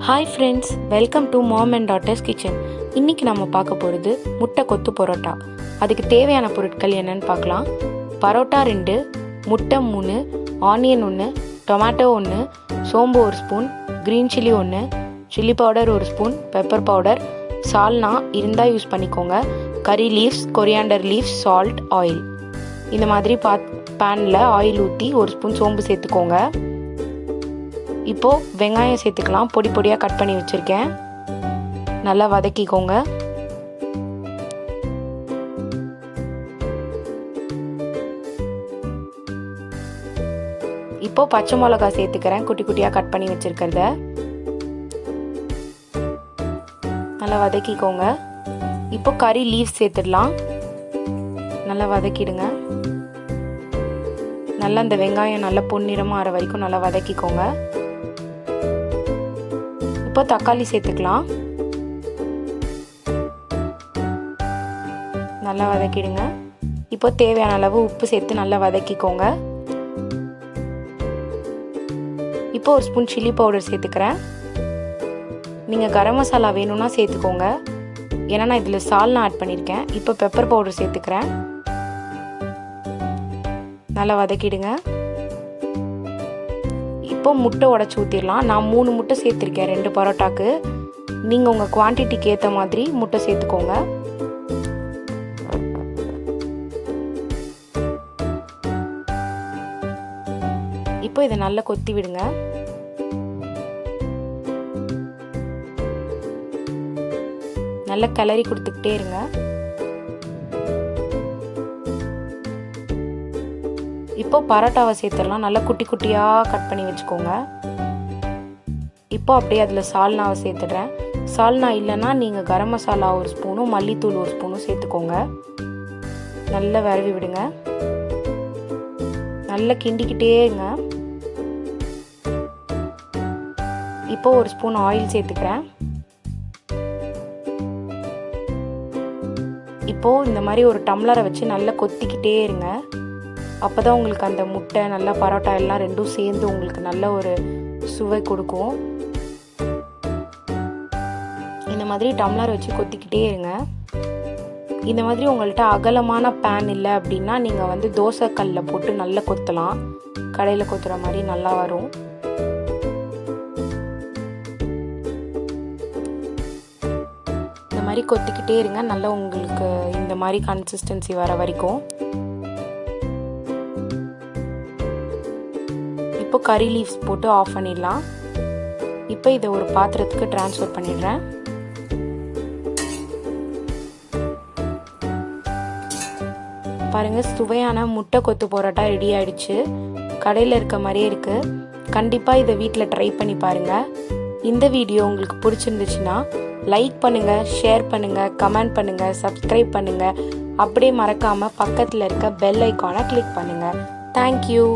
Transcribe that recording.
Hi friends, welcome to mom and daughters kitchen. இன்றைக்கி நம்ம பார்க்க போகிறது முட்டை கொத்து பரோட்டா. அதுக்கு தேவையான பொருட்கள் என்னென்னு பார்க்கலாம். பரோட்டா 2, முட்டை 3, ஆனியன் 1, டொமேட்டோ 1, சோம்பு 1 spoon, green chilli 1, chilli powder 1 spoon, pepper powder, சால்னா இருந்தால் யூஸ் பண்ணிக்கோங்க, curry leaves, coriander leaves, salt, oil. இந்த மாதிரி பேனில் ஆயில் ஊற்றி 1 ஸ்பூன் சோம்பு சேர்த்துக்கோங்க. இப்போது வெங்காயம் சேர்த்துக்கலாம். பொடி பொடியாக கட் பண்ணி வச்சுருக்கேன். நல்லா வதக்கிக்கோங்க. இப்போ பச்சை மிளகா சேர்த்துக்கிறேன், குட்டி குட்டியாக கட் பண்ணி வச்சுருக்கிறத. நல்லா வதக்கிக்கோங்க. இப்போ கறி லீவ்ஸ் சேர்த்துடலாம். நல்லா வதக்கிடுங்க. நல்லா இந்த வெங்காயம் நல்லா பொன்னிறமாக ஆகிற வரைக்கும் நல்லா வதக்கிக்கோங்க. இப்போ தக்காளி சேர்த்துக்கலாம். நல்லா வதக்கிடுங்க. இப்போ தேவையான அளவு உப்பு சேர்த்து நல்லா வதக்கிக்கோங்க. இப்போ 1 ஸ்பூன் சில்லி பவுடர் சேர்த்துக்கிறேன். நீங்கள் கரம் மசாலா வேணும்னா சேர்த்துக்கோங்க, ஏன்னா நான் இதில் சால்னா ஆட் பண்ணியிருக்கேன். இப்போ பெப்பர் பவுடர் சேர்த்துக்கிறேன். நல்லா வதக்கிடுங்க. இப்போ முட்டை உடச்சி ஊற்றிடலாம். நான் 3 முட்டை சேர்த்துருக்கேன் 2 பரோட்டாக்கு. நீங்கள் உங்கள் குவான்டிட்டிக்கு ஏற்ற மாதிரி முட்டை சேர்த்துக்கோங்க. இப்போ இதை நல்லா கொத்தி விடுங்க. நல்லா கிளறி கொடுத்துக்கிட்டே இருங்க. இப்போ பரோட்டாவை சேர்த்துடலாம். நல்லா குட்டி குட்டியாக கட் பண்ணி வச்சுக்கோங்க. இப்போ அப்படியே அதில் சால்னாவை சேர்த்துடுறேன். சால்னா இல்லைன்னா நீங்கள் கரம் மசாலா 1 ஸ்பூனும் மல்லித்தூள் 1 ஸ்பூனும் சேர்த்துக்கோங்க. நல்லா விரவி விடுங்க. நல்லா கிண்டிக்கிட்டே இருங்க. இப்போ 1 ஸ்பூன் ஆயில் சேர்த்துக்கிறேன். இப்போது இந்த மாதிரி ஒரு டம்ளரை வச்சு நல்லா கொத்திக்கிட்டே இருங்க. அப்போ தான் உங்களுக்கு அந்த முட்டை நல்லா பரோட்டா எல்லாம் ரெண்டும் சேர்ந்து உங்களுக்கு நல்ல ஒரு சுவை கொடுக்கும். இந்த மாதிரி டம்ளர் வச்சு கொத்திக்கிட்டே இருங்க. இந்த மாதிரி உங்கள்கிட்ட அகலமான பேன் இல்லை அப்படின்னா நீங்கள் தோசை கல்லில் போட்டு நல்லா கொத்தலாம். கடையில் கொத்துற மாதிரி நல்லா வரும். இந்த மாதிரி கொத்திக்கிட்டே இருங்க. நல்லா உங்களுக்கு இந்த மாதிரி கன்சிஸ்டன்சி வர வரைக்கும். இப்போ கறி லீவ்ஸ் போட்டு ஆஃப் பண்ணிடலாம். இப்போ இதை ஒரு பாத்திரத்துக்கு ட்ரான்ஸ்ஃபர் பண்ணிடுறேன். பாருங்கள், சுவையான முட்டை கொத்து பரோட்டா ரெடி ஆயிடுச்சு. கடையில் இருக்க மாதிரியே இருக்குது. கண்டிப்பாக இதை வீட்டில் ட்ரை பண்ணி பாருங்கள். இந்த வீடியோ உங்களுக்கு பிடிச்சிருந்துச்சுன்னா லைக் பண்ணுங்கள், ஷேர் பண்ணுங்கள், கமெண்ட் பண்ணுங்கள், சப்ஸ்கிரைப் பண்ணுங்கள். அப்படியே மறக்காமல் பக்கத்தில் இருக்க பெல் ஐக்கானை கிளிக் பண்ணுங்கள். தேங்க்யூ.